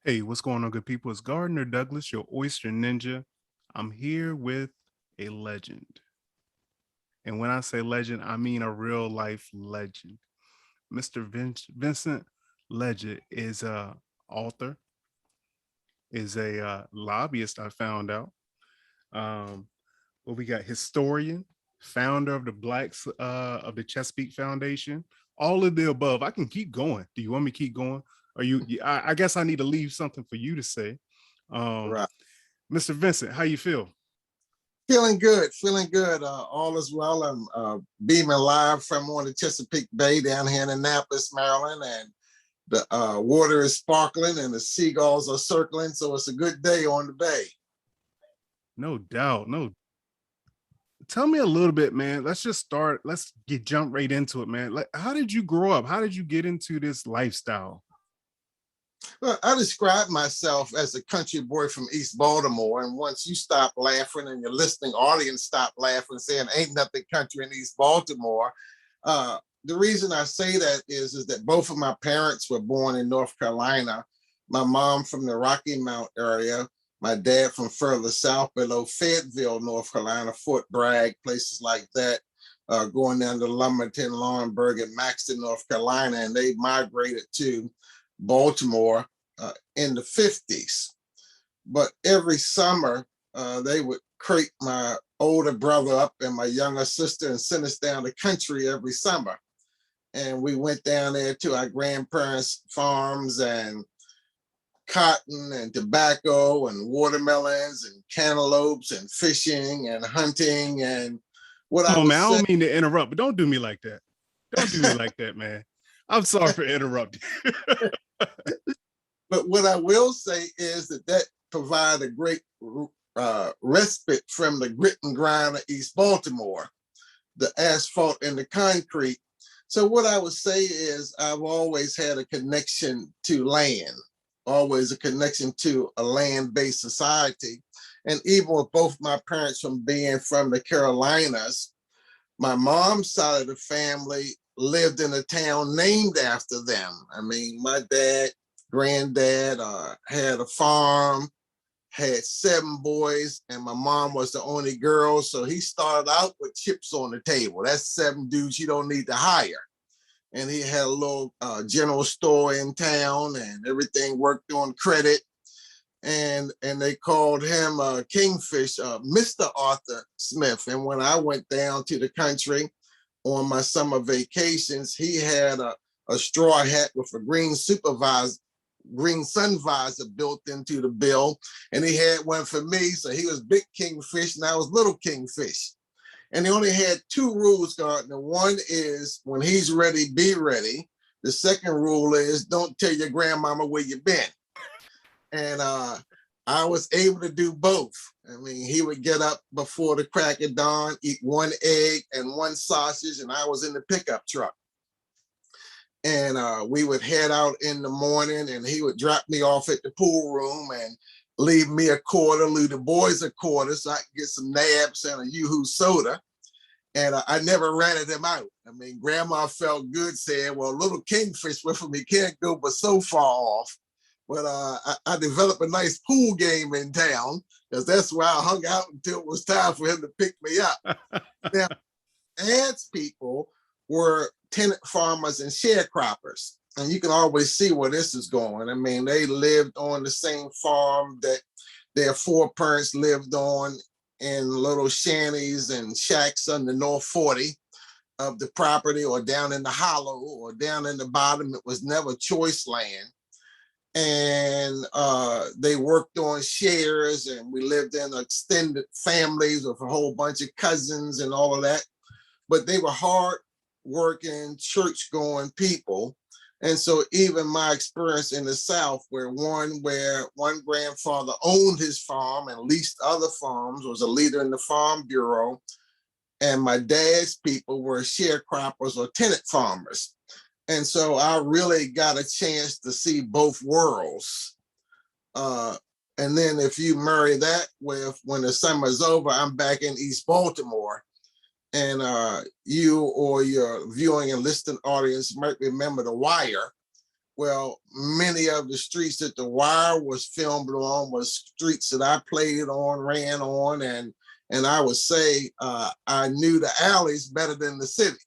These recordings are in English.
Hey, what's going on, good people? It's Gardner Douglas, your Oyster Ninja. I'm here with a legend. And when I say legend, I mean a real life legend. Mr. Vincent Leggett is a author, is a lobbyist, I found out. Um, but we got historian, founder of the Blacks of the Chesapeake Foundation, all of the above. I can keep going. Do you want me to keep going? Or I guess I need to leave something for you to say. Um, Right. Mr. Vincent, how you feel? Feeling good, feeling good. All is well. I'm beaming live from on the Chesapeake Bay down here in Annapolis, Maryland, and the water is sparkling and the seagulls are circling. So it's a good day on the bay. No doubt. No. Tell me a little bit, man. Let's just start. Jump right into it, man. Like, how did you grow up? How did you get into this lifestyle? Well, I describe myself as a country boy from East Baltimore. And once you stop laughing and your listening audience stop laughing, saying ain't nothing country in East Baltimore, the reason I say that is that both of my parents were born in North Carolina. My mom from the Rocky Mount area, my dad from further south below Fayetteville, North Carolina, Fort Bragg, places like that, going down to Lumberton, Laurinburg, and Maxton, North Carolina, and they migrated to Baltimore in the 50s. But every summer, they would crate my older brother up and my younger sister and send us down the country every summer. And we went down there to our grandparents' farms and cotton and tobacco and watermelons and cantaloupes and fishing and hunting. And what I Oh would man, I say, don't mean to interrupt, but don't do me like that. Don't do me like that, man. I'm sorry for interrupting. but what I will say is that provided a great respite from the grit and grind of East Baltimore, the asphalt and the concrete. So what I would say is I've always had a connection to land, always a connection to a land-based society. And even with both my parents from being from the Carolinas, my mom's side of the family lived in a town named after them. I mean, my granddad had a farm, had 7 boys, and my mom was the only girl. So he started out with chips on the table. That's 7 dudes you don't need to hire. And he had a little general store in town, and everything worked on credit. And they called him Kingfish, Mr. Arthur Smith. And when I went down to the country on my summer vacations, he had a straw hat with a green sun visor built into the bill. And he had one for me. So he was Big Kingfish and I was Little Kingfish. And he only had 2 rules, Gardner. One is when he's ready, be ready. The second rule is don't tell your grandmama where you've been. And I was able to do both. I mean, he would get up before the crack of dawn, eat 1 egg and 1 sausage, and I was in the pickup truck. And we would head out in the morning, and he would drop me off at the pool room and leave me a quarter, leave the boys a quarter, so I could get some nabs and a Yoo-hoo soda. And I never rented him out. I mean, Grandma felt good saying, well, Little Kingfish with him, he can't go but so far off. But I developed a nice pool game in town because that's where I hung out until it was time for him to pick me up. Now, Dad's people were tenant farmers and sharecroppers. And you can always see where this is going. I mean, they lived on the same farm that their foreparents lived on in little shanties and shacks on the North 40 of the property, or down in the hollow, or down in the bottom. It was never choice land. And they worked on shares, and we lived in extended families with a whole bunch of cousins and all of that. But they were hard working, church going people. And so even my experience in the South, where one grandfather owned his farm and leased other farms, was a leader in the Farm Bureau, and my dad's people were sharecroppers or tenant farmers. And so I really got a chance to see both worlds. And then if you marry that with when the summer's over, I'm back in East Baltimore. And you or your viewing and listening audience might remember The Wire, Well, many of the streets that The Wire was filmed on was streets that I played on, ran on, and I would say I knew the alleys better than the city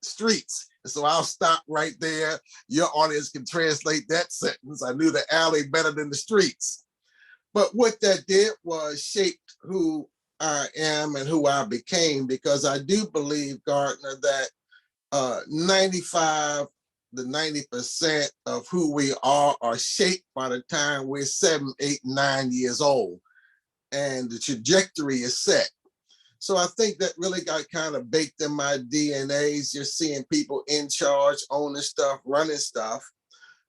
streets. So I'll stop right there. Your audience can translate that sentence. I knew the alley better than the streets. But what that did was shaped who I am and who I became, because I do believe, Gardner, that 95 to 90% of who we are shaped by the time we're 7, 8, 9 years old. And the trajectory is set. So I think that really got kind of baked in my DNAs, just seeing people in charge, owning stuff, running stuff,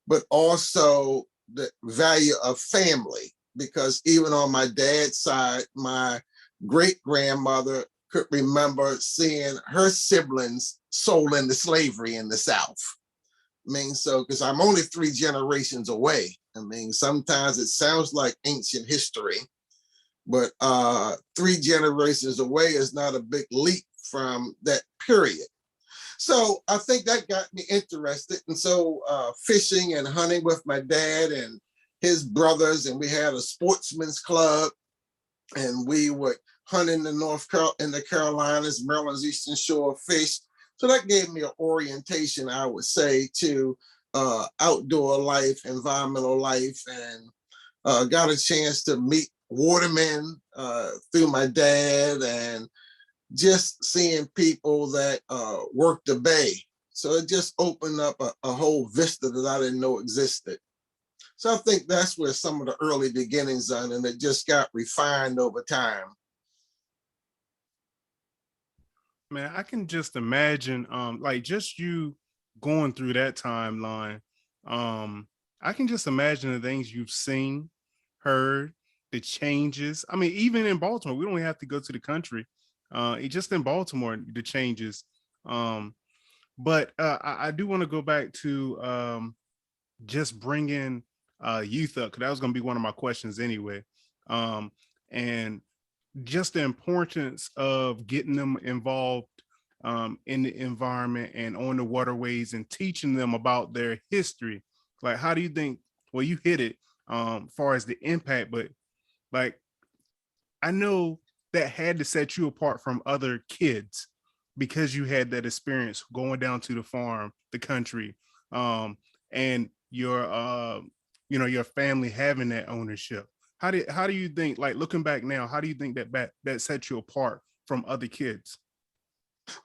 but also the value of family. Because even on my dad's side, my great-grandmother could remember seeing her siblings sold into slavery in the South. I mean, so, because I'm only 3 generations away. I mean, sometimes it sounds like ancient history, but 3 generations away is not a big leap from that period. So I think that got me interested. And so fishing and hunting with my dad and his brothers, and we had a sportsman's club, and we would hunt in the Carolinas, Maryland's Eastern Shore, fish. So that gave me an orientation, I would say, to outdoor life, environmental life, and got a chance to meet watermen through my dad, and just seeing people that work the bay. So it just opened up a whole vista that I didn't know existed. So I think that's where some of the early beginnings are, and it just got refined over time. Man, I can just imagine, like just you going through that timeline. I can just imagine the things you've seen, heard, the changes. I mean, even in Baltimore, we don't even have to go to the country. It just in Baltimore, the changes. But I do want to go back to just bringing youth up, because that was going to be one of my questions anyway. And just the importance of getting them involved in the environment and on the waterways, and teaching them about their history. Like, how do you think, well, you hit it far as the impact, but like, I know that had to set you apart from other kids because you had that experience going down to the farm, the country, and your your family having that ownership. How do you think, like looking back now, how do you think that sets you apart from other kids?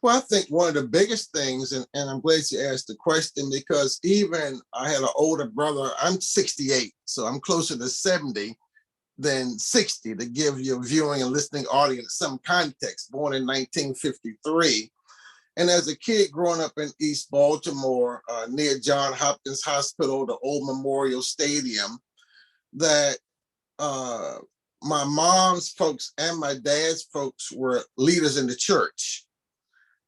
Well, I think one of the biggest things, and I'm glad you asked the question, because even I had an older brother. I'm 68, so I'm closer to 70 than 60, to give your viewing and listening audience some context. Born in 1953. And as a kid growing up in East Baltimore, near John Hopkins Hospital, the old Memorial Stadium, that my mom's folks and my dad's folks were leaders in the church.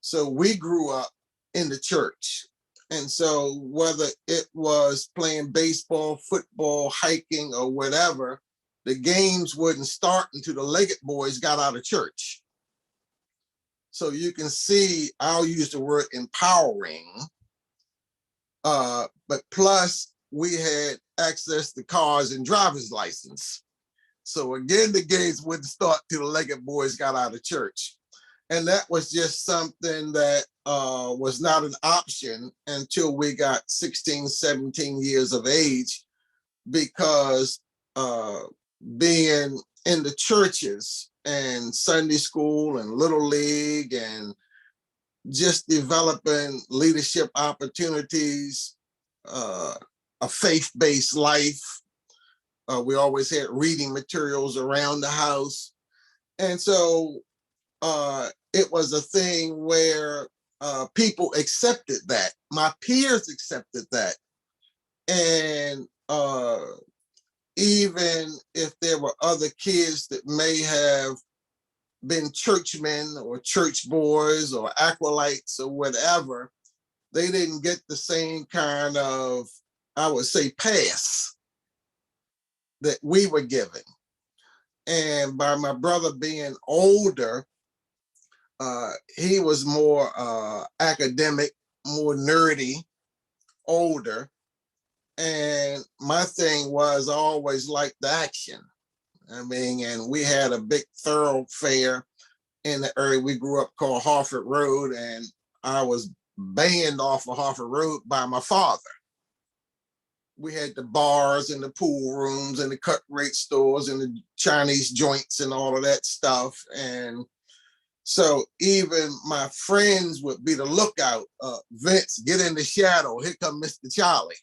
So we grew up in the church. And so whether it was playing baseball, football, hiking, or whatever, the games wouldn't start until the Leggett boys got out of church. So you can see, I'll use the word empowering, but plus we had access to cars and driver's license. So again, the games wouldn't start till the Leggett boys got out of church. And that was just something that was not an option until we got 16, 17 years of age, because being in the churches and Sunday school and Little League and just developing leadership opportunities, a faith-based life. We always had reading materials around the house. And so it was a thing where people accepted that. My peers accepted that. And even if there were other kids that may have been churchmen or church boys or acolytes or whatever, they didn't get the same kind of, I would say, pass that we were given. And by my brother being older, he was more academic, more nerdy, older. And my thing was I always liked the action. I mean, and we had a big thoroughfare in the area we grew up called Harford Road, and I was banned off of Harford Road by my father. We had the bars and the pool rooms and the cut rate stores and the Chinese joints and all of that stuff. And so even my friends would be the lookout. Vince, get in the shadow. Here come Mr. Charlie.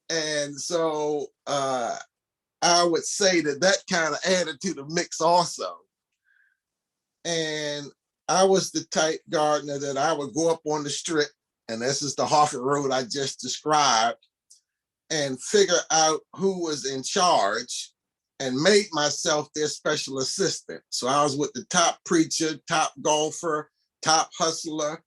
And so I would say that kind of added to the mix also. And I was the type gardener that I would go up on the strip, and this is the Harford Road I just described, and figure out who was in charge and made myself their special assistant. So I was with the top preacher, top golfer, top hustler,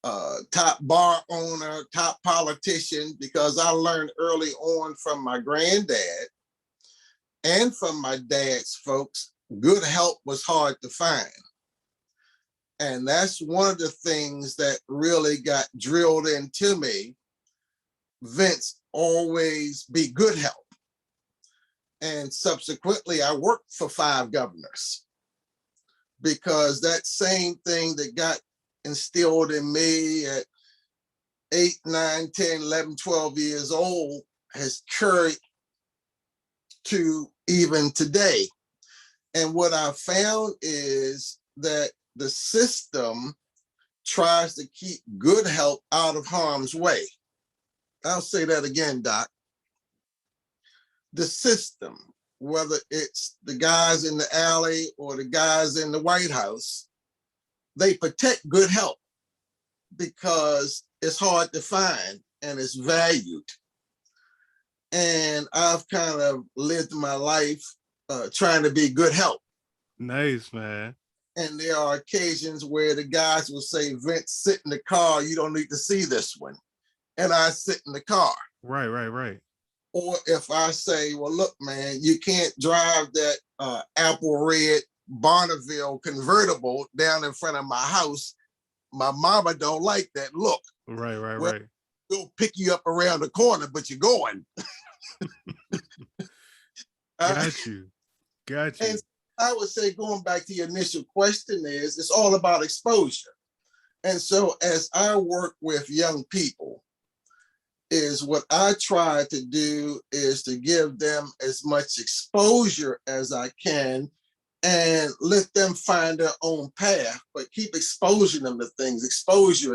top bar owner, top politician, because I learned early on from my granddad and from my dad's folks, good help was hard to find. And that's one of the things that really got drilled into me. Vince, always be good help. And subsequently, I worked for 5 governors because that same thing that got instilled in me at 8, 9, 10, 11, 12 years old has carried to even today. And what I found is that the system tries to keep good help out of harm's way. I'll say that again, Doc. The system, whether it's the guys in the alley or the guys in the White House, they protect good help because it's hard to find and it's valued. And I've kind of lived my life trying to be good help. Nice, man. And there are occasions where the guys will say, Vince, sit in the car. You don't need to see this one. And I sit in the car. Right. Or if I say, well, look, man, you can't drive that apple red Bonneville convertible down in front of my house. My mama don't like that look. Right. We'll pick you up around the corner, but you're going. Got you. And I would say, going back to your initial question, is it's all about exposure. And so as I work with young people, is what I try to do is to give them as much exposure as I can and let them find their own path, but keep exposing them to things, exposure,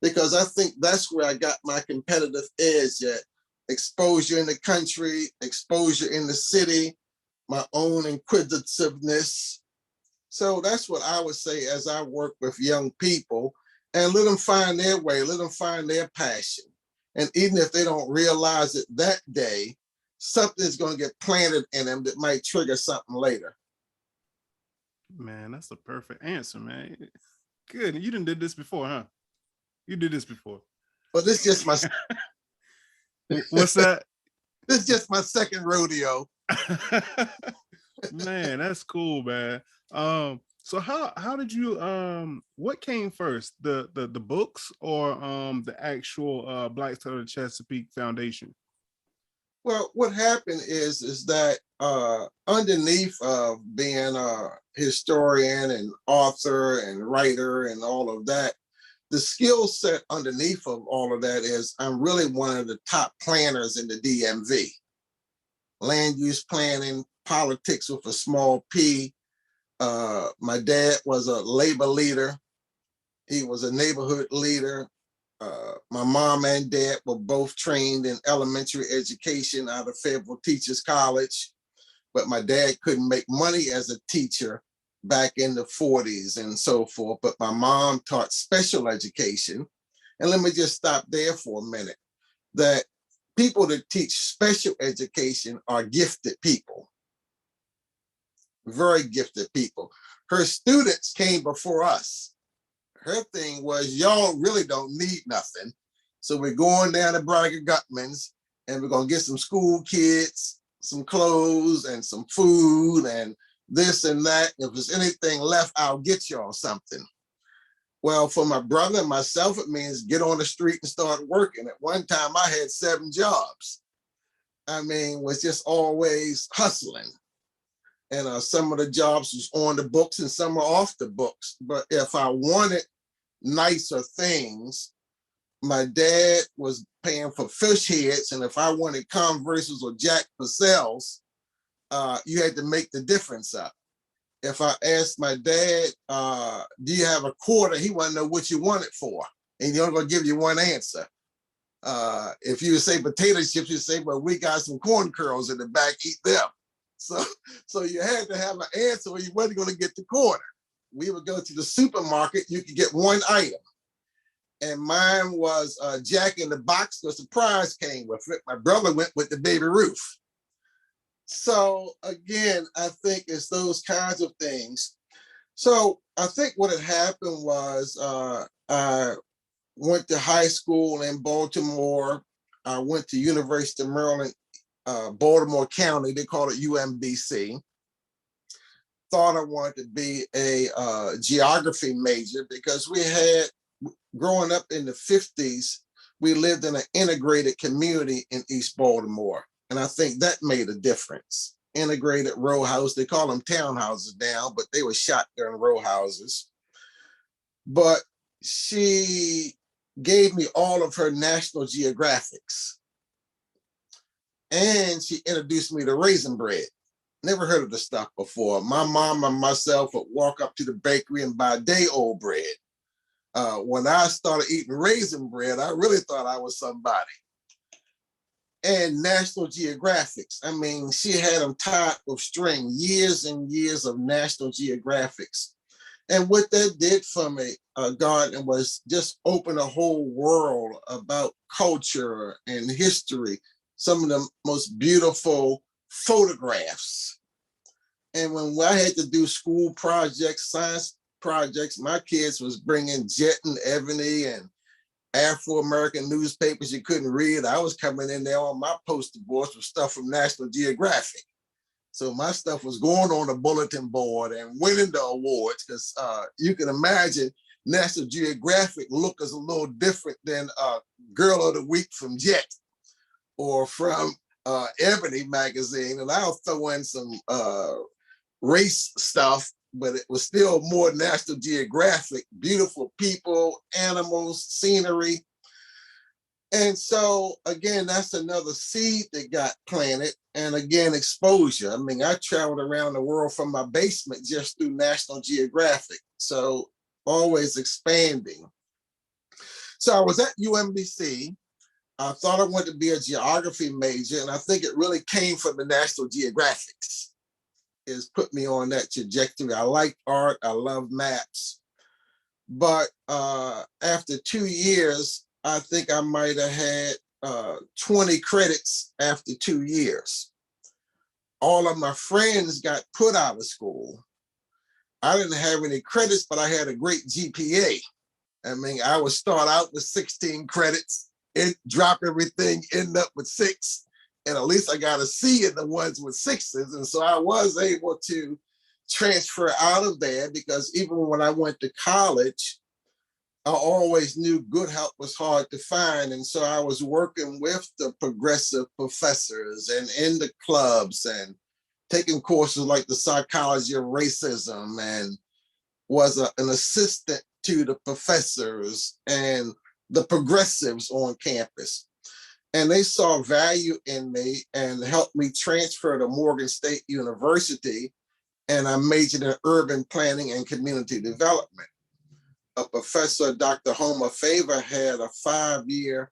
because I think that's where I got my competitive edge at. Exposure in the country, exposure in the city, my own inquisitiveness. So that's what I would say as I work with young people, and let them find their way, let them find their passion. And even if they don't realize it that day, something's going to get planted in them that might trigger something later. Man, that's a perfect answer, man. Good. You done did this before, huh? You did this before. But this is just my... What's that? This is just my second rodeo. Man, that's cool, man. So how did you what came first, the books or the actual Black Turtle Chesapeake Foundation? Well, what happened is that underneath of being a historian and author and writer and all of that, the skill set underneath of all of that is I'm really one of the top planners in the DMV. Land use planning, politics with a small p. My dad was a labor leader. He was a neighborhood leader. My mom and dad were both trained in elementary education out of Fayetteville Teachers College, but my dad couldn't make money as a teacher back in the 40s and so forth. But my mom taught special education. And let me just stop there for a minute. That people that teach special education are gifted people. Very gifted people. Her students came before us. Her thing was, y'all really don't need nothing. So we're going down to Braga Gutman's and we're going to get some school kids, some clothes and some food and this and that. If there's anything left, I'll get y'all something. Well, for my brother and myself, it means get on the street and start working. At one time, I had 7 jobs. I mean, was just always hustling. And some of the jobs was on the books and some are off the books. But if I wanted nicer things, my dad was paying for fish heads. And if I wanted Converses or Jack Purcells, you had to make the difference up. If I asked my dad, do you have a quarter? He wanted to know what you want it for. And he's only going to give you one answer. If you say potato chips, you say, well, we got some corn curls in the back, eat them. So you had to have an answer or you wasn't going to get the quarter. We would go to the supermarket, you could get one item. And mine was Jack in the Box. The surprise came with it. My brother went with the Baby Ruth. So again, I think it's those kinds of things. So I think what had happened was I went to high school in Baltimore. I went to University of Maryland, Baltimore County. They call it UMBC. Thought I wanted to be a geography major because we had, growing up in the 50s, we lived in an integrated community in East Baltimore. And I think that made a difference. Integrated row house, they call them townhouses now, but they were shotgun row houses. But she gave me all of her National Geographics. And she introduced me to raisin bread. Never heard of the stuff before. My mom and myself would walk up to the bakery and buy day-old bread. When I started eating raisin bread, I really thought I was somebody. And National Geographics. I mean, she had them tied with string, years and years of National Geographics. And what that did for me, Gardner, was just open a whole world about culture and history, some of the most beautiful photographs. And when I had to do school projects, science projects, my kids was bringing Jet and Ebony and Afro-American newspapers you couldn't read. I was coming in there on my poster boards with stuff from National Geographic. So my stuff was going on the bulletin board and winning the awards because you can imagine National Geographic look is a little different than Girl of the Week from Jet or from Ebony magazine. And I'll throw in some race stuff, but it was still more National Geographic, beautiful people, animals, scenery. And so, again, that's another seed that got planted. And again, exposure. I mean, I traveled around the world from my basement just through National Geographic. So always expanding. So I was at UMBC. I thought I wanted to be a geography major. And I think it really came from the National Geographics. It's put me on that trajectory. I like art. I love maps. But after 2 years, I think I might have had 20 credits after 2 years. All of my friends got put out of school. I didn't have any credits, but I had a great GPA. I mean, I would start out with 16 credits, and drop everything, end up with 6. And at least I got a C in the ones with 6s. And so I was able to transfer out of there because even when I went to college, I always knew good help was hard to find. And so I was working with the progressive professors and in the clubs and taking courses like the psychology of racism and was an assistant to the professors and the progressives on campus. And they saw value in me and helped me transfer to Morgan State University. And I majored in urban planning and community development. A professor, Dr. Homer Favor, had a 5-year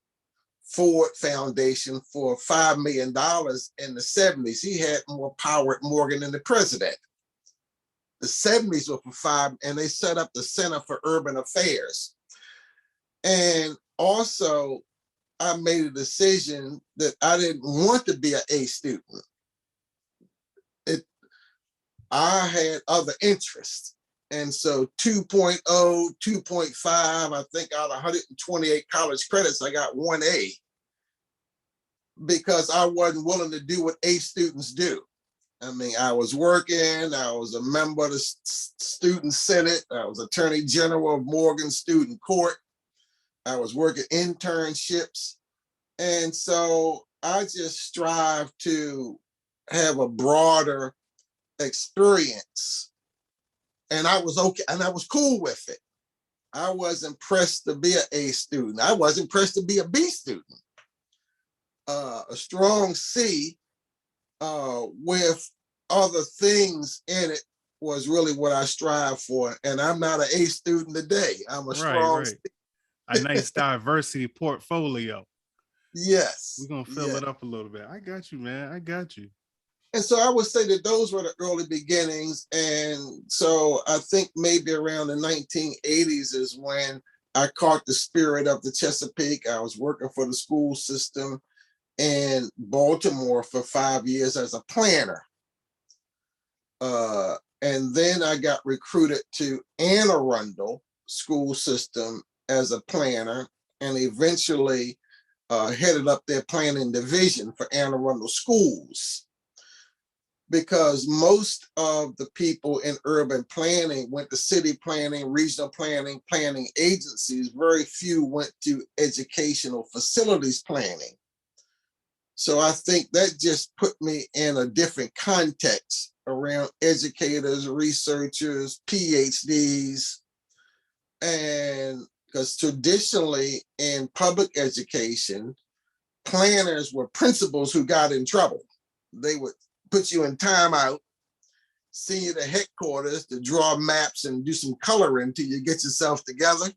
Ford Foundation for $5 million in the 70s. He had more power at Morgan than the president. The 70s were for 5, and they set up the Center for Urban Affairs. And also, I made a decision that I didn't want to be an A student. I had other interests. And so 2.0, 2.5, I think out of 128 college credits, I got 1A because I wasn't willing to do what A students do. I mean, I was working, I was a member of the student senate, I was attorney general of Morgan Student Court, I was working internships. And so I just strive to have a broader experience. And I was okay, and I was cool with it. I wasn't pressed to be an A student. I wasn't pressed to be a B student. A strong C with other things in it was really what I strive for. And I'm not an A student today. I'm a strong C. A nice diversity portfolio. Yes. We're going to fill it up a little bit. I got you, man. I got you. And so I would say that those were the early beginnings. And so I think maybe around the 1980s is when I caught the spirit of the Chesapeake. I was working for the school system in Baltimore for 5 years as a planner. And then I got recruited to Anne Arundel school system as a planner, and eventually headed up their planning division for Anne Arundel schools. Because most of the people in urban planning went to city planning, regional planning, planning agencies. Very few went to educational facilities planning. So I think that just put me in a different context around educators, researchers, PhDs. And because traditionally in public education, planners were principals who got in trouble. They would put you in timeout, send you to headquarters to draw maps and do some coloring till you get yourself together.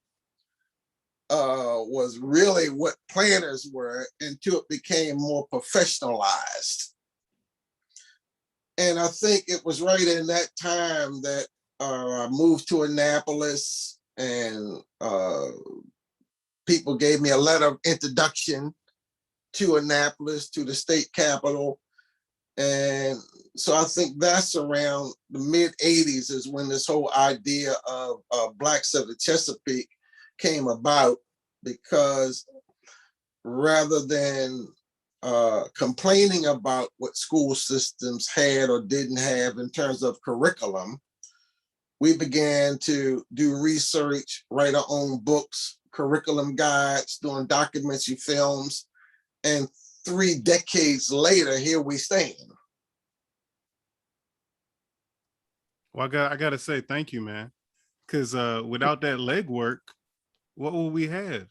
Was really what planners were until it became more professionalized. And I think it was right in that time that I moved to Annapolis, and people gave me a letter of introduction to Annapolis, to the state capitol. And so I think that's around the mid 80s is when this whole idea of Blacks of the Chesapeake came about, because rather than complaining about what school systems had or didn't have in terms of curriculum, we began to do research, write our own books, curriculum guides, doing documentary films, and 3 decades later, here we stand. Well, I got to say thank you, man. Because without that legwork, what will we have?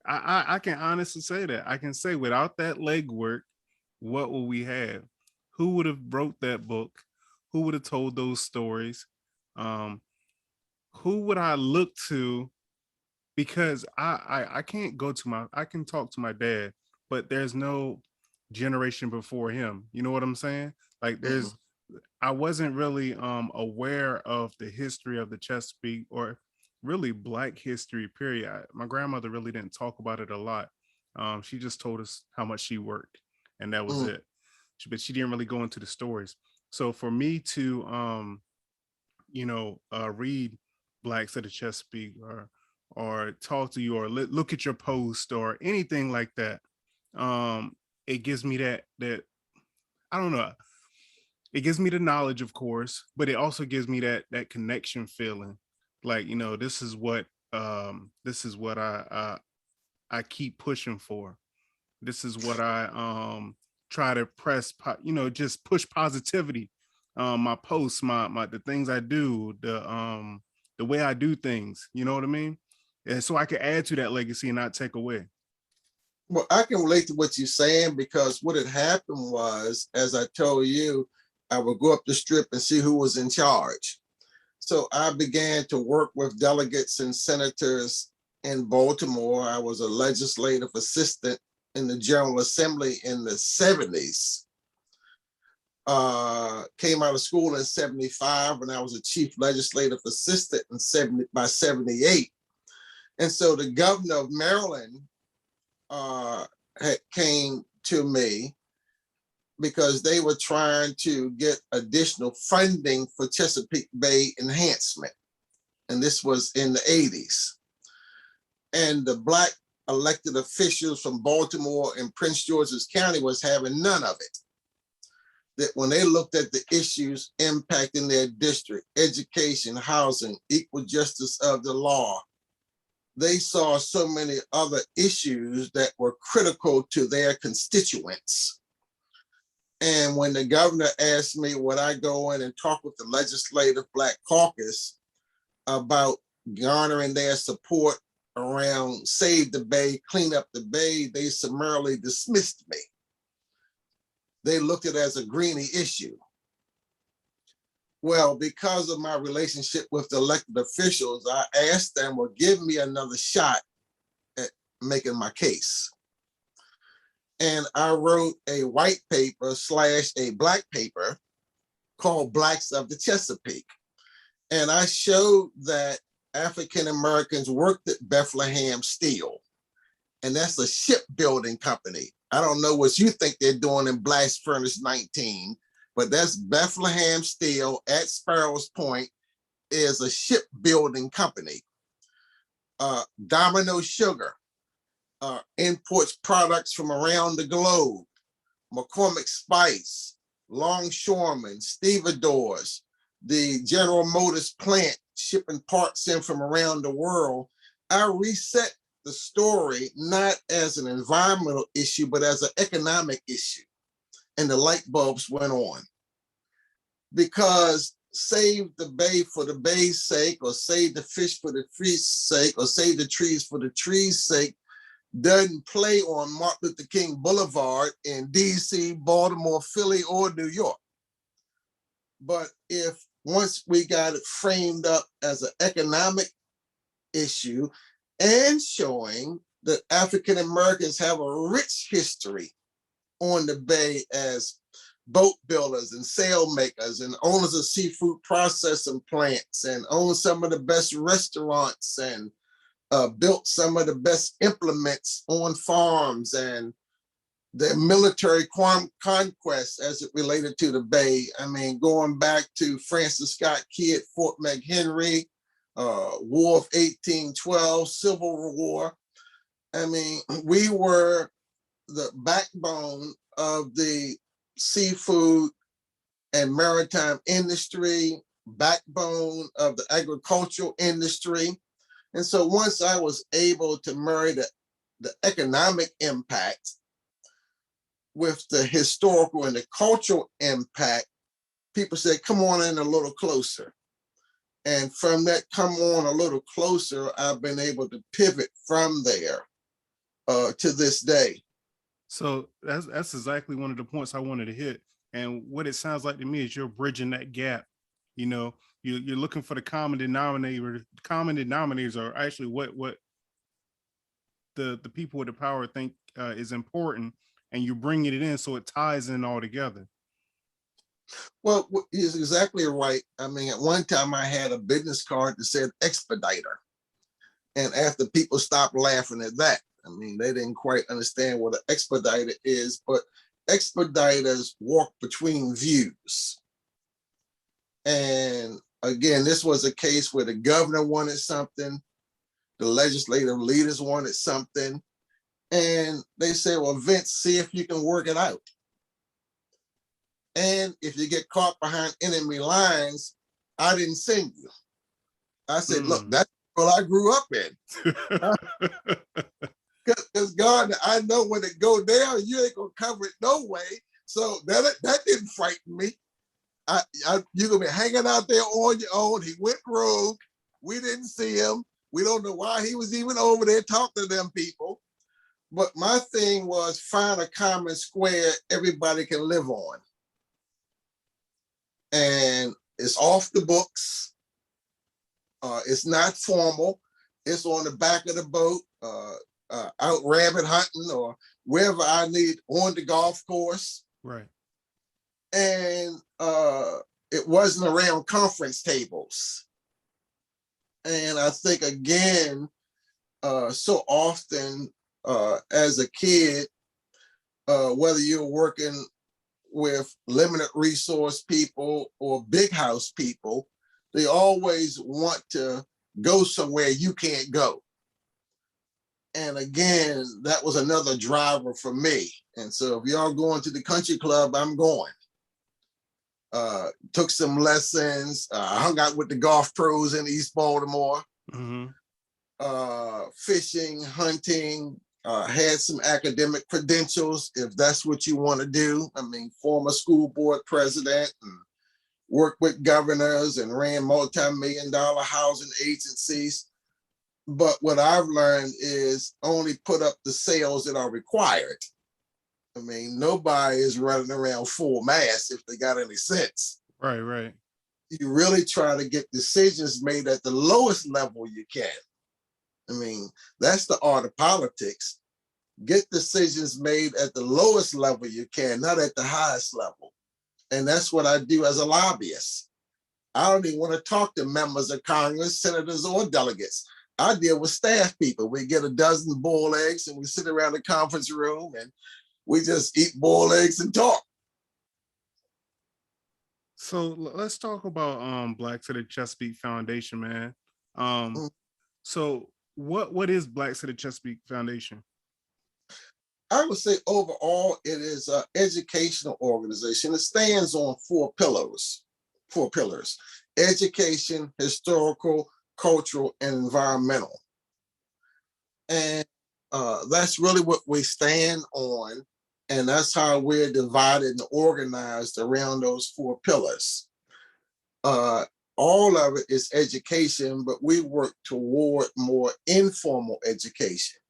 I can honestly say that. I can say without that legwork, what will we have? Who would have wrote that book? Who would have told those stories? Who would I look to? Because I can't go to I can talk to my dad, but there's no generation before him. You know what I'm saying? Like I wasn't really aware of the history of the Chesapeake, or really Black history, period. My grandmother really didn't talk about it a lot. She just told us how much she worked, and that was it. But she didn't really go into the stories. So for me to read Blacks of the Chesapeake, or talk to you, or look at your post or anything like that, it gives me that I don't know. It gives me the knowledge, of course, but it also gives me that connection feeling. Like, this is what I keep pushing for. This is what I try to press, just push positivity. My posts, my the things I do, the way I do things, you know what I mean? And so I can add to that legacy and not take away. Well, I can relate to what you're saying, because what had happened was, as I told you, I would go up the strip and see who was in charge. So I began to work with delegates and senators in Baltimore. I was a legislative assistant in the General Assembly in the 70s. Came out of school in 75, and I was a chief legislative assistant by 78. And so the governor of Maryland came to me because they were trying to get additional funding for Chesapeake Bay enhancement. And this was in the 80s. And the Black elected officials from Baltimore and Prince George's County was having none of it. that when they looked at the issues impacting their district, education, housing, equal justice of the law, they saw so many other issues that were critical to their constituents. And when the governor asked me, would I go in and talk with the Legislative Black Caucus about garnering their support around Save the Bay, Clean Up the Bay, they summarily dismissed me. They looked at it as a greenie issue. Well, because of my relationship with the elected officials, I asked them, well, give me another shot at making my case. And I wrote a white paper / a black paper called Blacks of the Chesapeake. And I showed that African Americans worked at Bethlehem Steel, and that's a shipbuilding company. I don't know what you think they're doing in Blast Furnace 19, but that's Bethlehem Steel at Sparrows Point is a shipbuilding company. Domino Sugar imports products from around the globe. McCormick Spice, Longshoreman, Stevedores, the General Motors plant shipping parts in from around the world. I reset the story not as an environmental issue, but as an economic issue. And the light bulbs went on. Because save the bay for the bay's sake, or save the fish for the fish's sake, or save the trees for the trees' sake doesn't play on Martin Luther King Boulevard in DC, Baltimore, Philly, or New York. But if once we got it framed up as an economic issue and showing that African Americans have a rich history on the bay as boat builders and sail makers and owners of seafood processing plants and own some of the best restaurants and built some of the best implements on farms and the military conquest as it related to the Bay. I mean, going back to Francis Scott Key at Fort McHenry, War of 1812, Civil War. I mean, we were the backbone of the seafood and maritime industry, backbone of the agricultural industry. And so once I was able to marry the economic impact with the historical and the cultural impact, people said, come on in a little closer. And from that come on a little closer, I've been able to pivot from there to this day. So that's exactly one of the points I wanted to hit. And what it sounds like to me is you're bridging that gap. You know, you're looking for the common denominator. Common denominators are actually what the people with the power think is important, and you're bringing it in so it ties in all together. Well, he's exactly right. I mean, at one time I had a business card that said expediter. And after people stopped laughing at that, I mean, they didn't quite understand what an expediter is, but expediters walk between views. And again, this was a case where the governor wanted something, the legislative leaders wanted something, and they said, well, Vince, see if you can work it out. And if you get caught behind enemy lines, I didn't send you. I said, look, that's what I grew up in. Because God, I know when it go down, you ain't gonna cover it no way. So that didn't frighten me. You're gonna be hanging out there on your own. He went rogue. We didn't see him. We don't know why he was even over there talking to them people. But my thing was find a common square everybody can live on. And it's off the books. It's not formal. It's on the back of the boat, out rabbit hunting or wherever I need on the golf course. Right. And it wasn't around conference tables. And I think, again, so often as a kid, whether you're working with limited resource people or big house people, they always want to go somewhere you can't go. And again, that was another driver for me. And so if y'all going to the country club, I'm going. took some lessons, hung out with the golf pros in East Baltimore, fishing, hunting, had some academic credentials, if that's what you want to do. I mean, former school board president, and worked with governors and ran multi-million-dollar housing agencies. But what I've learned is only put up the sales that are required. I mean, nobody is running around full mass if they got any sense. Right. You really try to get decisions made at the lowest level you can. I mean, that's the art of politics. Get decisions made at the lowest level you can, not at the highest level. And that's what I do as a lobbyist. I don't even want to talk to members of Congress, senators, or delegates. I deal with staff people. We get a dozen boiled eggs and we sit around the conference room and we just eat boiled eggs and talk. So let's talk about Black to the Chesapeake Foundation, man. So what is Black to the Chesapeake Foundation? I would say overall, it is an educational organization. It stands on four pillars: education, historical, cultural, and environmental. And that's really what we stand on. And that's how we're divided and organized around those four pillars. All of it is education, but we work toward more informal education,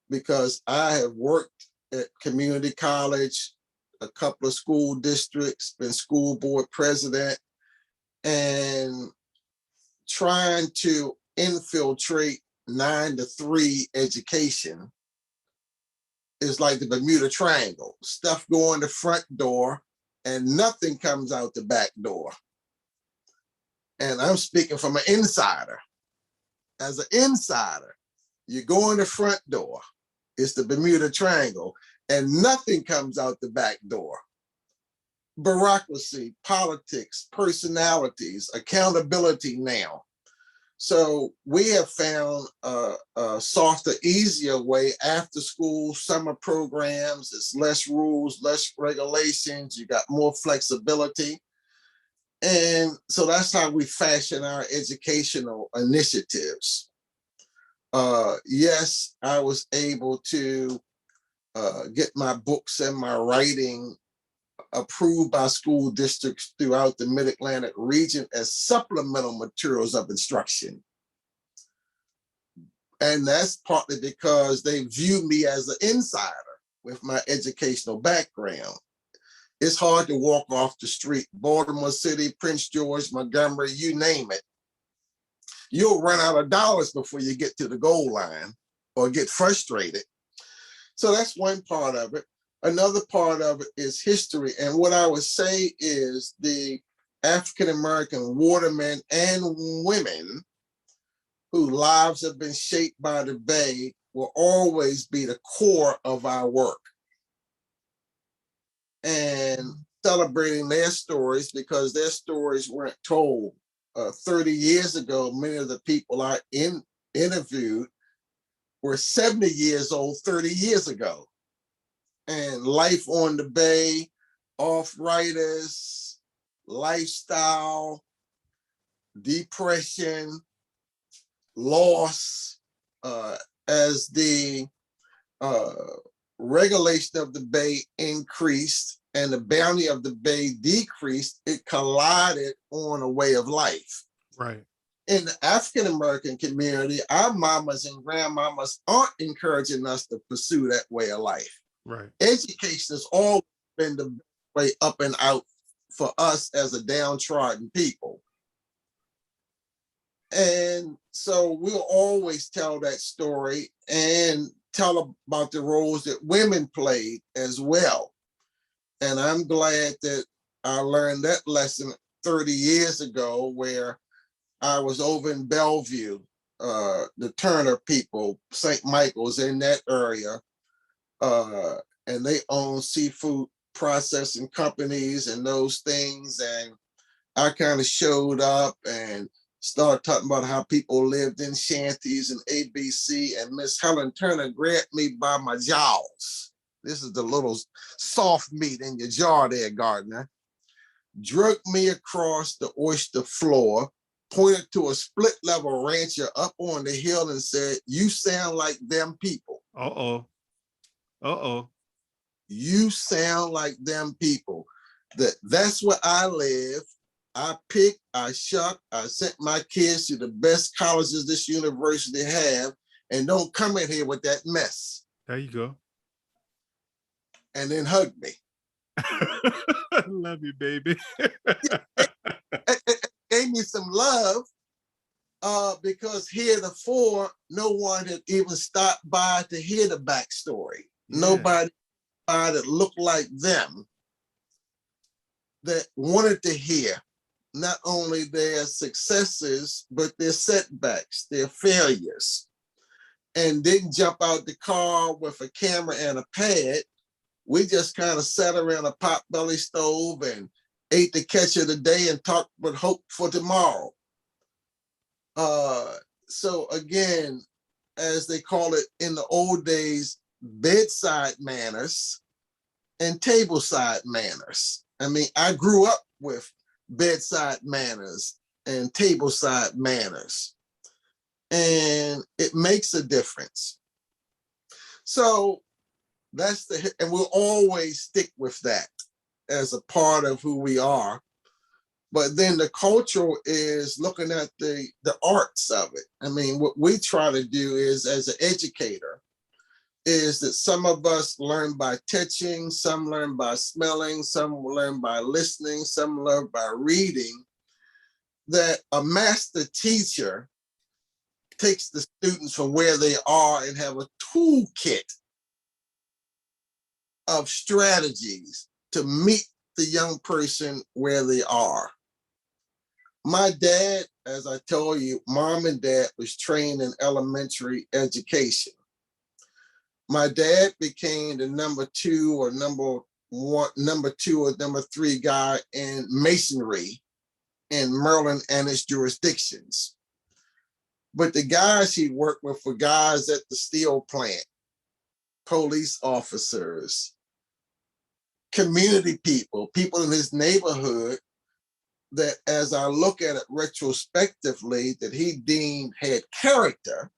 because I have worked at community college, a couple of school districts, been school board president, and trying to infiltrate 9 to 3 education is like the Bermuda Triangle. Stuff go in the front door and nothing comes out the back door. And I'm speaking from an insider. As an insider, you go in the front door, it's the Bermuda Triangle, and nothing comes out the back door. Bureaucracy, politics, personalities, accountability now. So we have found a softer, easier way after school, summer programs. It's less rules, less regulations. You got more flexibility. And so that's how we fashion our educational initiatives. Yes, I was able to get my books and my writing approved by school districts throughout the Mid-Atlantic region as supplemental materials of instruction. And that's partly because they view me as an insider with my educational background. It's hard to walk off the street, Baltimore City, Prince George, Montgomery, you name it. You'll run out of dollars before you get to the goal line or get frustrated. So that's one part of it. Another part of it is history. And what I would say is the African-American watermen and women whose lives have been shaped by the Bay will always be the core of our work. And celebrating their stories, because their stories weren't told. 30 years ago, many of the people I interviewed were 70 years old 30 years ago. And life on the Bay, arthritis, lifestyle, depression, loss, as the regulation of the Bay increased and the bounty of the Bay decreased, it collided on a way of life. Right. In the African-American community, our mamas and grandmamas aren't encouraging us to pursue that way of life. Right. Education has always been the way up and out for us as a downtrodden people. And so we'll always tell that story and tell about the roles that women played as well. And I'm glad that I learned that lesson 30 years ago, where I was over in Bellevue, the Turner people, St. Michael's in that area, and they own seafood processing companies and those things. And I kind of showed up and started talking about how people lived in shanties and ABC, and Miss Helen Turner grabbed me by my jaws. This is the little soft meat in your jaw there, Gardner. drugged me across the oyster floor, pointed to a split level rancher up on the hill and said, "You sound like them people. Uh-oh. Uh-oh. You sound like them people." That's where I live. I pick, I shuck, I sent my kids to the best colleges this university have, and don't come in here with that mess. There you go. And then hug me. Love you, baby. Gave me some love because heretofore, no one had even stopped by to hear the backstory. Yeah. Nobody that looked like them that wanted to hear not only their successes, but their setbacks, their failures, and didn't jump out the car with a camera and a pad. We just kind of sat around a potbelly stove and ate the catch of the day and talked with hope for tomorrow. So again, as they call it in the old days, bedside manners and tableside manners. I mean, I grew up with bedside manners and tableside manners, and it makes a difference. So that's and we'll always stick with that as a part of who we are. But then the cultural is looking at the arts of it. I mean, what we try to do is, as an educator, is that some of us learn by touching, some learn by smelling, some learn by listening, some learn by reading, that a master teacher takes the students from where they are and have a toolkit of strategies to meet the young person where they are. My dad, as I told you, mom and dad was trained in elementary education. My dad became the number two or number three guy in masonry in Maryland and its jurisdictions. But the guys he worked with were guys at the steel plant, police officers, community people in his neighborhood that, as I look at it retrospectively, that he deemed had character,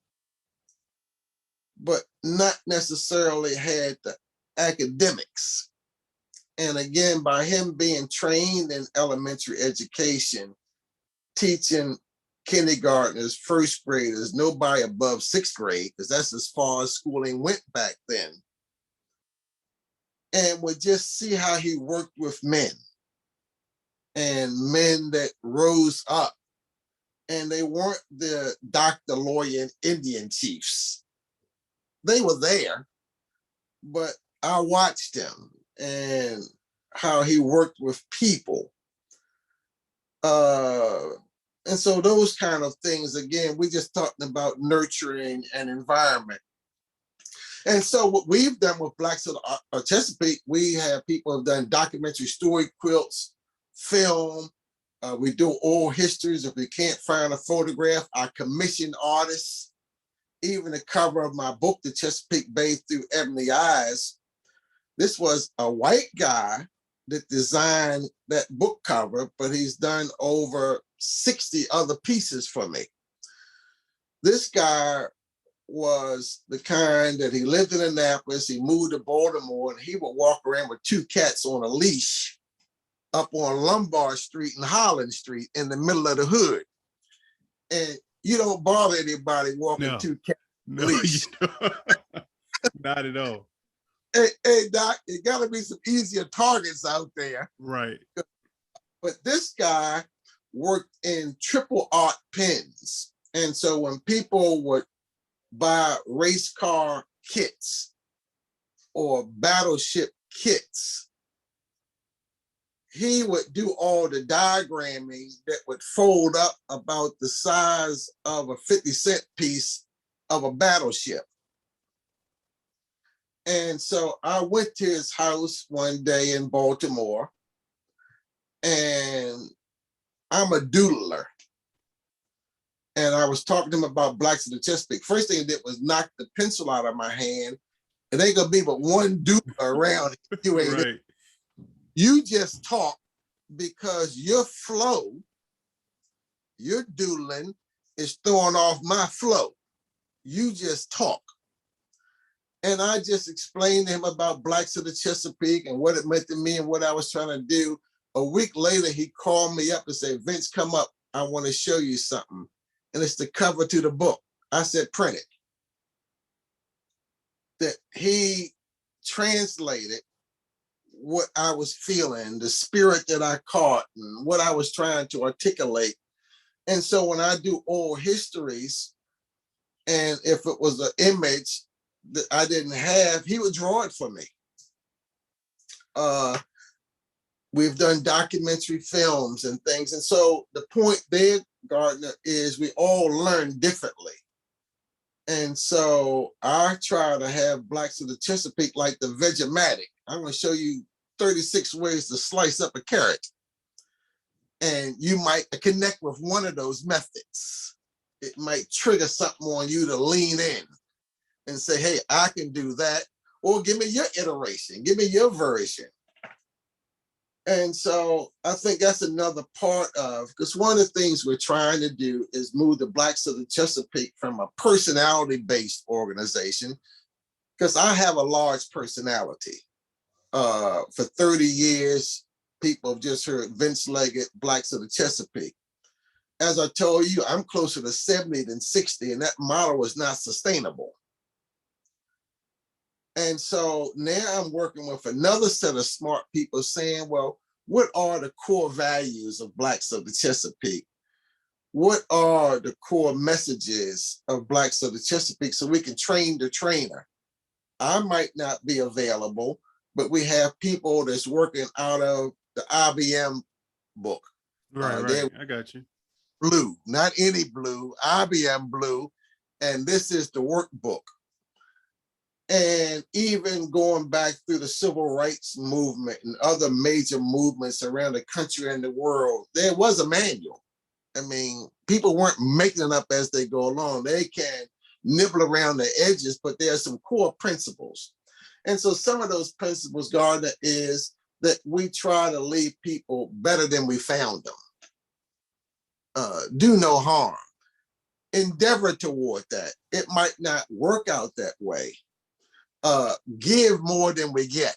but not necessarily had the academics. And again, by him being trained in elementary education, teaching kindergartners, first graders, nobody above sixth grade, because that's as far as schooling went back then, and would just see how he worked with men and men that rose up, and they weren't the doctor, lawyer, and Indian chiefs. They were there, but I watched him and how he worked with people. And so those kind of things, again, we're just talking about nurturing an environment. And so what we've done with Blacks of Chesapeake, we have people who've done documentary story quilts, film. We do oral histories. If we can't find a photograph, I commission artists. Even the cover of my book, The Chesapeake Bay Through Ebony Eyes, this was a white guy that designed that book cover, but he's done over 60 other pieces for me. This guy was the kind that he lived in Annapolis, he moved to Baltimore, and he would walk around with two cats on a leash up on Lombard Street and Holland Street in the middle of the hood. And you don't bother anybody walking two cats on a leash. Not at all. Hey, Doc, it gotta be some easier targets out there. Right. But this guy worked in triple art pens. And so when people would buy race car kits or battleship kits, he would do all the diagramming that would fold up about the size of a 50-cent piece of a battleship. And so I went to his house one day in Baltimore, and I'm a doodler. And I was talking to him about Blacks of the Chesapeake. First thing he did was knock the pencil out of my hand. It ain't gonna be but one doodler around. You ain't right. You just talk because your flow, your doodling is throwing off my flow. You just talk. And I just explained to him about Blacks of the Chesapeake and what it meant to me and what I was trying to do. A week later, he called me up and said, Vince, come up. I want to show you something. And it's the cover to the book. I said, print it. That he translated what I was feeling, the spirit that I caught and what I was trying to articulate. And so when I do oral histories, and if it was an image that I didn't have, he would draw it for me. We've done documentary films and things. And so the point there, Gardner, is we all learn differently. And so I try to have Blacks of the Chesapeake like the Vegematic. I'm going to show you 36 ways to slice up a carrot. And you might connect with one of those methods. It might trigger something on you to lean in and say, hey, I can do that. Or give me your iteration, give me your version. And so I think that's another part of, because one of the things we're trying to do is move the Blacks of the Chesapeake from a personality-based organization, because I have a large personality. For 30 years, people have just heard Vince Leggett, Blacks of the Chesapeake. As I told you, I'm closer to 70 than 60, and that model is not sustainable. And so now I'm working with another set of smart people saying, well, what are the core values of Blacks of the Chesapeake? What are the core messages of Blacks of the Chesapeake so we can train the trainer? I might not be available, but we have people that's working out of the IBM book. Right. I got you. Blue, not any blue, IBM blue. And this is the workbook. And even going back through the civil rights movement and other major movements around the country and the world, there was a manual. I mean, people weren't making it up as they go along. They can nibble around the edges, but there are some core principles. And so some of those principles, Gardner, is that we try to leave people better than we found them. Do no harm. Endeavor toward that. It might not work out that way. Give more than we get.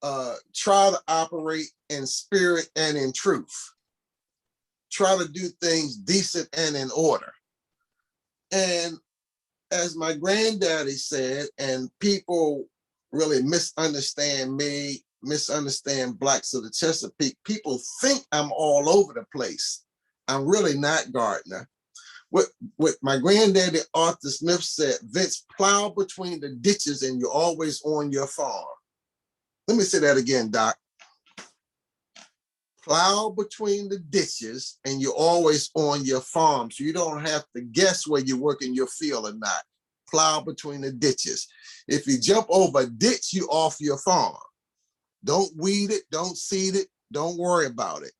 Try to operate in spirit and in truth. Try to do things decent and in order. And as my granddaddy said, and people really misunderstand me, misunderstand Blacks of the Chesapeake, people think I'm all over the place. I'm really not, Gardner. What my granddaddy Arthur Smith said, Vince, plow between the ditches and you're always on your farm. Let me say that again, Doc. Plow between the ditches and you're always on your farm. So you don't have to guess where you work in your field or not. Plow between the ditches. If you jump over a ditch, you off your farm. Don't weed it, don't seed it, don't worry about it.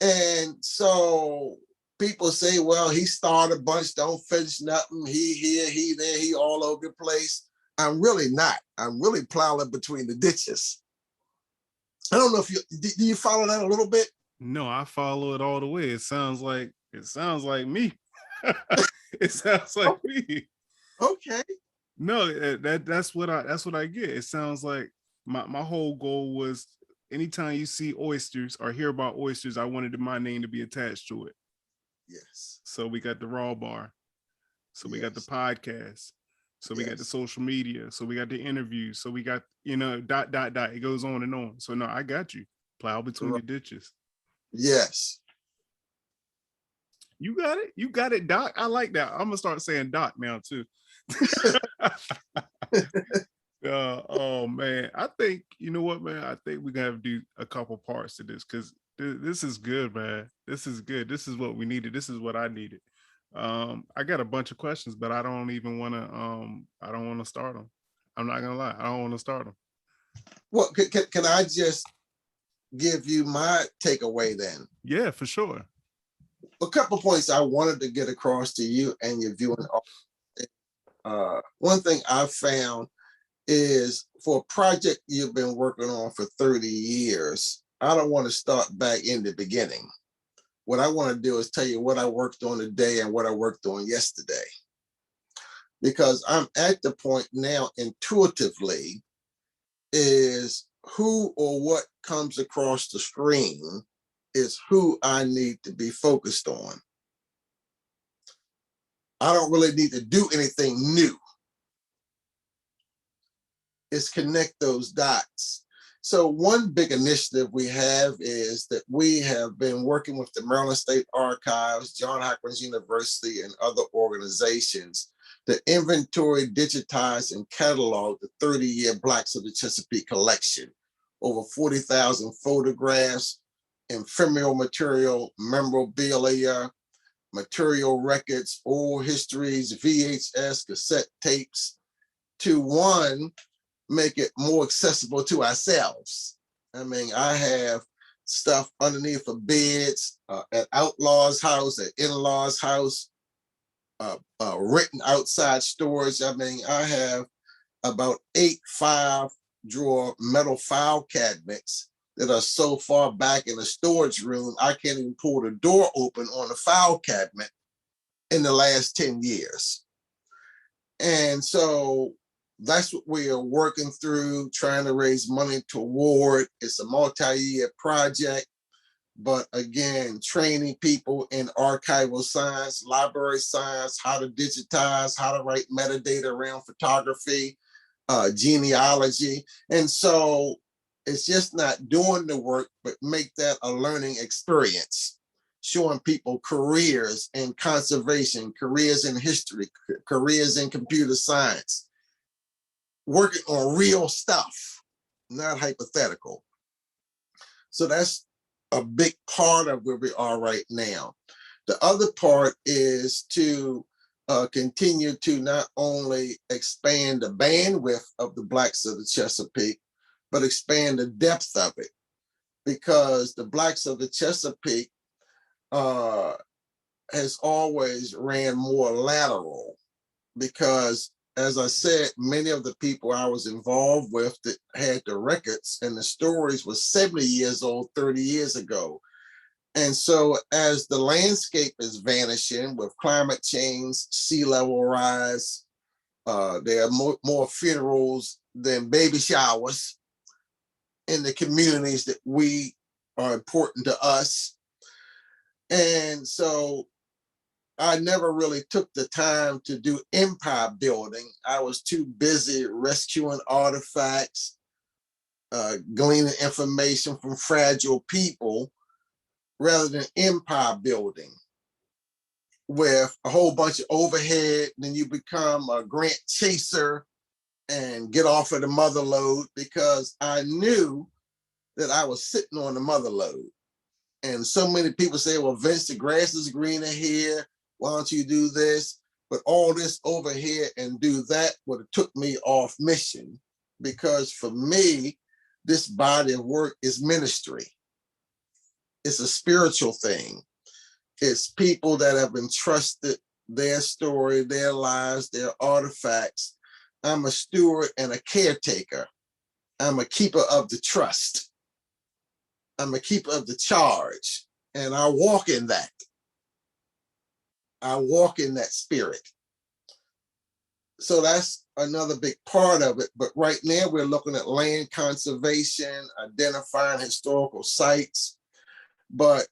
And so people say, well, he started a bunch, don't finish nothing. He here, he there, he all over the place. I'm really not. I'm really plowing between the ditches. I don't know if do you follow that a little bit? No, I follow it all the way. It sounds like me. It sounds like me. Okay. No, that's what I get. It sounds like my whole goal was anytime you see oysters or hear about oysters, I wanted my name to be attached to it. Yes. So we got the raw bar. So we got the podcast. So we got the social media. So we got the interviews. So we got, dot. It goes on and on. So no, I got you. Plow between the ditches. Yes. You got it. You got it, Doc. I like that. I'm going to start saying Doc now too. Oh man. I think, you know what, man? I think we're going to have to do a couple parts to this because this is good, man. This is good. This is what we needed. This is what I needed. I got a bunch of questions, but I don't even want to start them. I'm not gonna lie, I don't want to start them. Well, can I just give you my takeaway then? Yeah, for sure. A couple points I wanted to get across to you and your viewing. One thing I found is for a project you've been working on for 30 years, I don't want to start back in the beginning. What I want to do is tell you what I worked on today and what I worked on yesterday. Because I'm at the point now intuitively is who or what comes across the screen is who I need to be focused on. I don't really need to do anything new. It's connect those dots. So one big initiative we have is that we have been working with the Maryland State Archives, Johns Hopkins University, and other organizations to inventory, digitize, and catalog the 30-year Blacks of the Chesapeake collection. Over 40,000 photographs, ephemeral material, memorabilia, material records, oral histories, VHS, cassette tapes, to one, make it more accessible to ourselves. I mean, I have stuff underneath of beds, at outlaw's house, at in-law's house, written outside storage. I mean, I have about 8 5-drawer metal file cabinets that are so far back in the storage room, I can't even pull the door open on the file cabinet in the last 10 years. And so that's what we are working through, trying to raise money toward. It's a multi-year project, but again, training people in archival science, library science, how to digitize, how to write metadata around photography, genealogy. And so it's just not doing the work, but make that a learning experience, showing people careers in conservation, careers in history, careers in computer science, working on real stuff, not hypothetical. So that's a big part of where we are right now. The other part is to continue to not only expand the bandwidth of the Blacks of the Chesapeake, but expand the depth of it, because the Blacks of the Chesapeake has always ran more lateral, because as I said, many of the people I was involved with that had the records and the stories was 70 years old 30 years ago. And so as the landscape is vanishing with climate change, sea level rise, there are more funerals than baby showers in the communities that we are important to us. And so I never really took the time to do empire building. I was too busy rescuing artifacts, gleaning information from fragile people, rather than empire building with a whole bunch of overhead. Then you become a grant chaser and get off of the mother load, because I knew that I was sitting on the mother load. And so many people say, well, Vince, the grass is greener here. Why don't you do this? But all this over here and do that would have took me off mission, because for me, this body of work is ministry. It's a spiritual thing. It's people that have entrusted their story, their lives, their artifacts. I'm a steward and a caretaker. I'm a keeper of the trust. I'm a keeper of the charge. And I walk in that. I walk in that spirit. So that's another big part of it. But right now we're looking at land conservation, identifying historical sites, but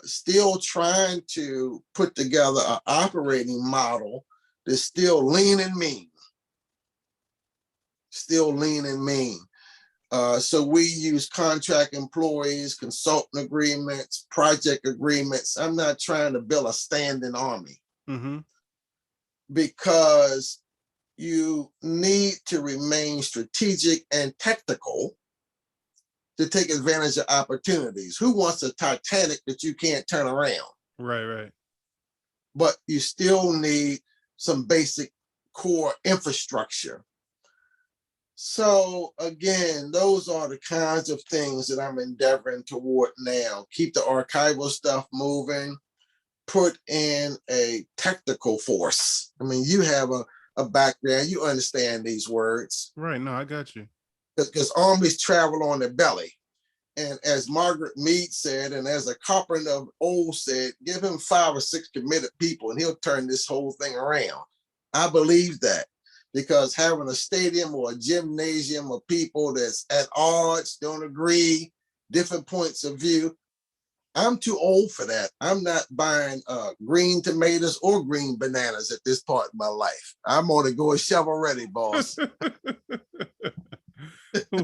still trying to put together an operating model that's still lean and mean. Still lean and mean. So we use contract employees, consultant agreements, project agreements. I'm not trying to build a standing army, because you need to remain strategic and tactical to take advantage of opportunities. Who wants a Titanic that you can't turn around? Right. But you still need some basic core infrastructure. So again, those are the kinds of things that I'm endeavoring toward now. Keep the archival stuff moving, put in a technical force. I mean, you have a a background, you understand these words. Right. No, I got you. Because armies travel on their belly. And as Margaret Mead said, and as a carpenter of old said, give him 5 or 6 committed people and he'll turn this whole thing around. I believe that, because having a stadium or a gymnasium of people that's at odds, don't agree, different points of view, I'm too old for that. I'm not buying green tomatoes or green bananas at this part in my life. I'm on to go shovel ready, boss.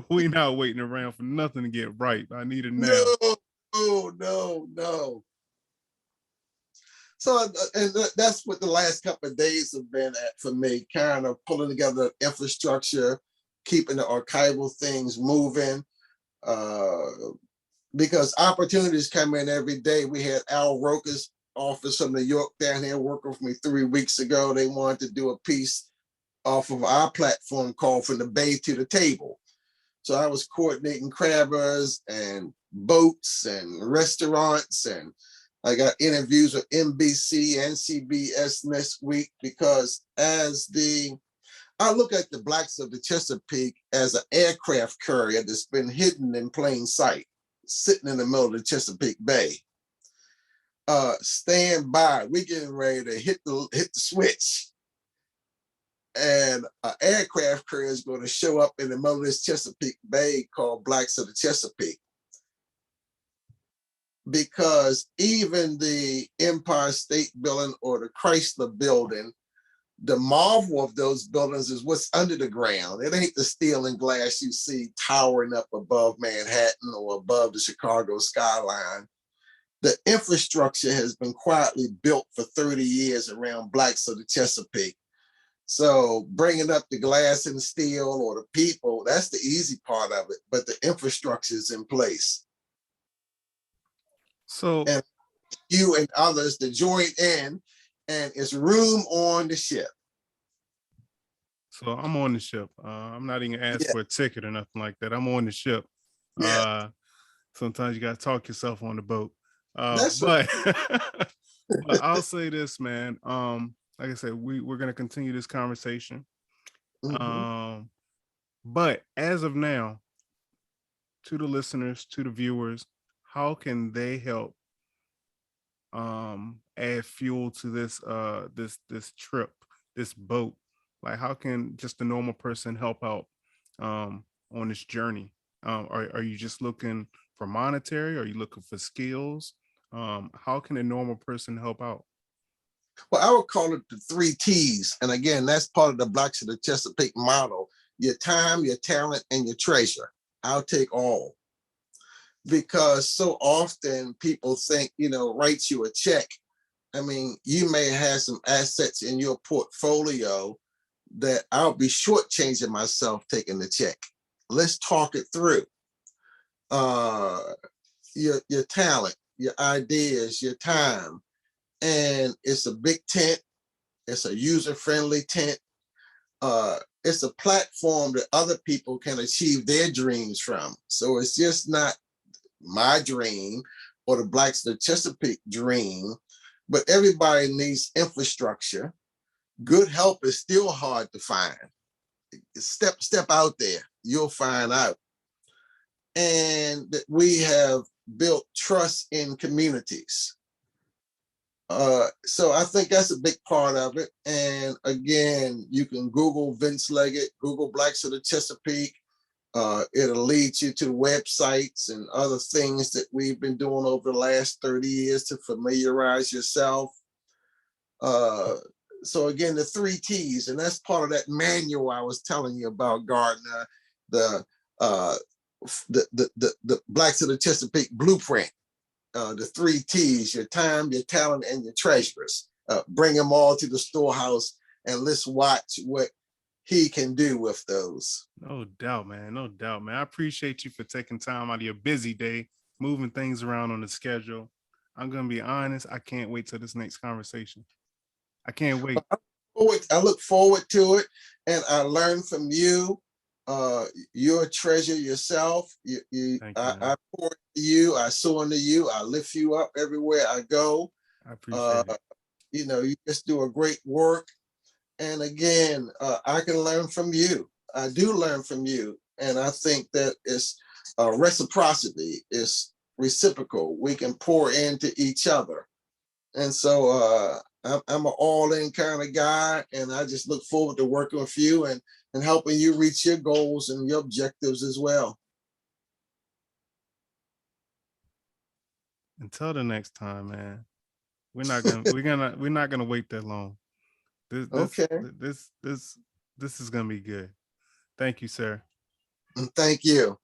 We not waiting around for nothing to get right. I need it now. No. So, and that's what the last couple of days have been at for me, kind of pulling together infrastructure, keeping the archival things moving, because opportunities come in every day. We had Al Roker's office from New York down here working with me 3 weeks ago. They wanted to do a piece off of our platform called From the Bay to the Table. So I was coordinating crabbers and boats and restaurants, and I got interviews with NBC and CBS next week, because I look at the Blacks of the Chesapeake as an aircraft carrier that's been hidden in plain sight, sitting in the middle of the Chesapeake Bay. Stand by, we're getting ready to hit the switch. And an aircraft carrier is going to show up in the middle of this Chesapeake Bay called Blacks of the Chesapeake. Because even the Empire State Building or the Chrysler Building, the marvel of those buildings is what's under the ground. It ain't the steel and glass you see towering up above Manhattan or above the Chicago skyline. The infrastructure has been quietly built for 30 years around Blacks of the Chesapeake. So bringing up the glass and the steel or the people, that's the easy part of it, but the infrastructure is in place. So, and you and others to join in, and it's room on the ship. So I'm on the ship. I'm not even asked for a ticket or nothing like that. I'm on the ship. Sometimes you got to talk yourself on the boat. But I'll say this, man. Like I said, we're going to continue this conversation. But as of now, to the listeners, to the viewers, how can they help add fuel to this this trip, this boat? Like, how can just a normal person help out on this journey? Are you just looking for monetary? Are you looking for skills? How can a normal person help out? Well, I would call it the 3 T's. And again, that's part of the Blacks of the Chesapeake model: your time, your talent, and your treasure. I'll take all. Because so often people think, write you a check. I mean, you may have some assets in your portfolio that I'll be shortchanging myself taking the check. Let's talk it through. Your talent, your ideas, your time. And it's a big tent. It's a user-friendly tent. It's a platform that other people can achieve their dreams from. So it's just not my dream or the Blacks of the Chesapeake dream, but everybody needs infrastructure. Good help is still hard to find. Step out there, you'll find out. And that we have built trust in communities. So I think that's a big part of it. And again, you can Google Vince Leggett, Google Blacks of the Chesapeake. It'll lead you to websites and other things that we've been doing over the last 30 years to familiarize yourself. So again, the 3 T's, and that's part of that manual I was telling you about, Gardner, the Blacks of the Chesapeake blueprint. The 3 T's: your time, your talent, and your treasures. Bring them all to the storehouse, and let's watch what he can do with those. No doubt, man. No doubt, man. I appreciate you for taking time out of your busy day, moving things around on the schedule. I'm going to be honest, I can't wait till this next conversation. I can't wait. I look forward to it, and I learn from you. You're a treasure yourself. I pour into you, I sow into you, I lift you up everywhere I go. I appreciate it. You just do a great work. And again, I can learn from you. I do learn from you. And I think that it's reciprocity, is reciprocal. We can pour into each other. And so I'm an all-in kind of guy, and I just look forward to working with you and helping you reach your goals and your objectives as well. Until the next time, man. We're not gonna wait that long. This this Okay. this this this is gonna be good. Thank you, sir. Thank you.